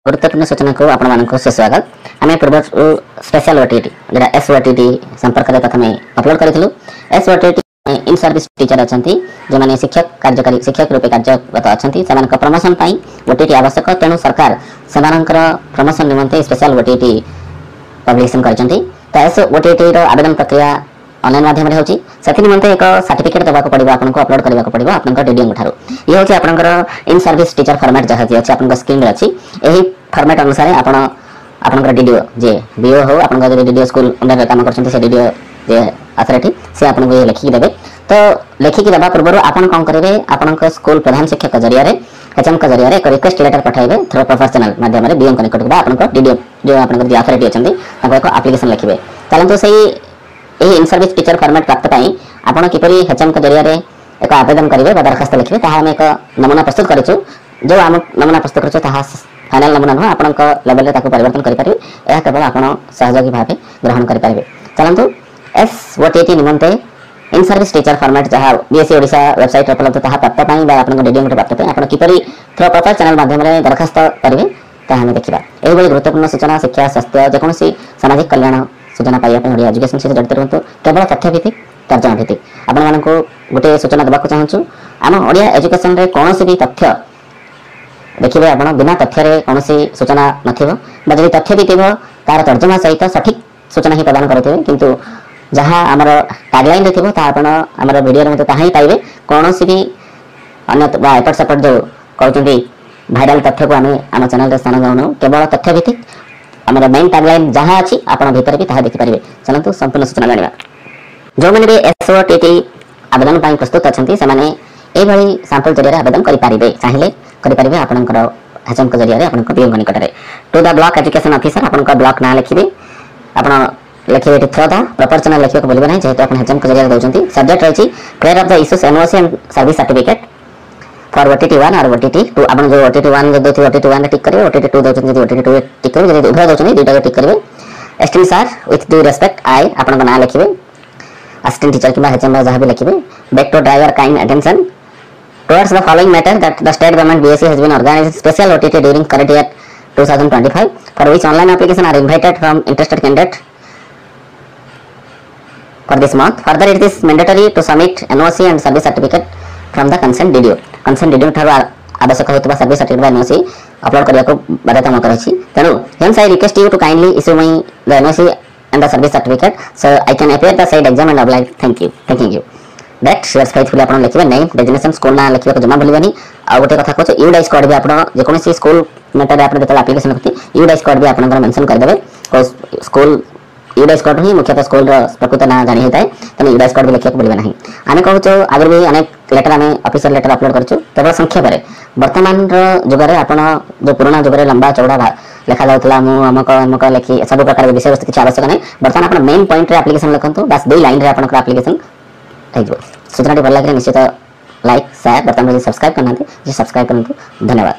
गुरुत्वपूर्ण सूचना को आपण सुस्वागत। आम पूर्व स्पेशल ओटीटी जो एस ओटीटी संपर्क में प्रथम अपलोड करूँ। एस ओटीटी इन सर्विस टीचर अच्छा जो मैंने शिक्षक कार्यकारी शिक्षक रूपे कार्यरत अच्छा से प्रमोशन ओटीटी आवश्यक, तेणु सरकार से प्रमोशन निमंते स्पेशल ओटीटी पब्लिकेशन कर एस ओटीटी आवेदन प्रक्रिया ऑनलाइन माध्यम होची से निमंते एक सर्टिफिकेट देवाक पड़ो, आपको अपलोड करने पड़ो आपन डीडीओ ठार। ये हूँ आपंकर इन सर्विस टीचर फॉर्मेट जहाँ अच्छी आप स्क्रीन में अच्छी यही फॉर्मेट अनुसार आपंकर डीडीओ जे बीओ हो आप डीडीओ स्कूल अंडर काम कर डीडीओ जे अथॉरिटी से आपको ये लिखिक देवे। तो लिखिक देवा पूर्व आपन कौन करेंगे, आपण स्कूल प्रधान शिक्षक जरिया एचएम का जरिया एक रिक्वेस्ट लेटर पठाइबे थ्रू प्रोफेशनल माध्यम बीओ निकट को आपन डीडीओ जो आप अथॉरिटी अच्छा एक एप्लिकेशन लिखे। चलते से यही इन सर्विस टीचर फॉर्मेट प्राप्त आपड़ किपरि एचएम के जरिया एक आवेदन करेंगे दरखास्त लिखे आम एक नमूना प्रस्तुत करूँ। जो आम नमूना प्रस्तुत कर फाइनल नमूना नुह आपण लेवल में परिवर्तन करेंगे, यह केवल आप सहयोगी भाव ग्रहण करेंगे। चलतु एस ओटीटी निमंते इन सर्विस टीचर फॉर्मेट जहाँ बीएससी ओडिशा वेबसाइट उपलब्ध ता प्राप्त आप डीडीओ प्राप्त आप किपरि थ्रू प्रचार चैनल माध्यम दरखास्त करेंगे ताहा देखा। यही गुरुत्वपूर्ण सूचना शिक्षा स्वास्थ्य जेकोसी सामाजिक कल्याण सूचना पाइबा ओडिया एजुकेशन सहित जड़ित रुहतु। केवल तथ्य भित्तिक तर्जमा भित्तिक आपण गोटे सूचना देवाक चाहूँ। आम ओडिया एजुकेशन रे कौन भी तथ्य देखिए आप बिना तथ्य कौन सूचना नथी तथ्य भी थी तार तर्जमा सहित सठिक सूचना ही प्रदान करेंगे, किंतु जहाँ आमर टैगलाइन थी आमर वीडियो ही पाइबे। कौन भी अन्य एपट सेपट जो कहते भाइराल तथ्य को आम चैनल स्थान दौनु, केवल तथ्य भित्तिक आमर मेन टैगलाइन जहाँ अच्छी आपण भीतर भी देखिपारे। चलतु संपूर्ण सूचना जाना। जो मैंने भी एसओटीटी आवेदन प्रस्तुत अच्छा से यही सैंपल जरिए आवेदन करेंगे, चाहिए करेंगे आपंकर एचएम के जरिए आप बीओ निकट में। To the block education officer आप ब्लॉक ना लिखे आप लिखे थ्रो द प्रॉपर चैनल लिखा बोलिए ना, जेहेतु आप एचएम के जरिए दौरान सब्जेक्ट रही clear of the issues NOC and service certificate for OTT 1 और ओटीटी 2। आप जो ओटीटी 1 जो ओटीटी 1 टिक करेंगे, ओटीटी 2 दौरान ओटीटी 2 टिक करेंगे, जो उभय दौरान दुईटा टिक करेंगे। STM sir with due respect आई आप ना लिखे, असिस्टेंट टीचर कि एचएम जहाँ भी लिखे। Back to driver kind attention towards the following matter that the state government BSc has been organized special OTT during current year 2025 for which online application are invited from interested candidate for this month. Further, it is mandatory to submit NOC and service certificate from the consent DDO। consent DDO ठार आवश्यक होता service certificate NOC upload करने को बाध्यतामूलक रही। तेणु hence I request you to kindly issue me the NOC and the service certificate so I can appear the said exam and apply। thanking you that shares faithfully आप लिखे name designation school ना लिखा जमा भूलें। आ गोटे कथा कहते UDISE code भी आप जेकोसी स्कूल मैटर आप जो एप्लिकेशन करते यूडाइस कोड भी आप मेंशन करदे। स्कूल यूडाइस कोड ही मुख्यतः स्कूल प्रकृत ना जानी होता है, तेनाली यूडाइस कोड भी लिखा बोलिए ना। आम कहूँ आगे भी अनेक लेटर आम ऑफिशियल लेटर अपलोड करूँ, केवल संक्षेप वर्तमान जुगे आप जो पुराना जुगे लंबा चौड़ा लिखा जाऊला अमुक अमुक लिखी सब प्रकार विषय वस्तु किसी आवश्यक नहीं। बर्तमान आप मेन पॉइंट रे एप्लिकेशन लिखुँ, बस 2 लाइन आप एप्लिकेशन सूचना भल लगे निश्चित लाइक शेयर बर्तमान सब्सक्राइब करना सब्सक्राइब करूँ। धन्यवाद।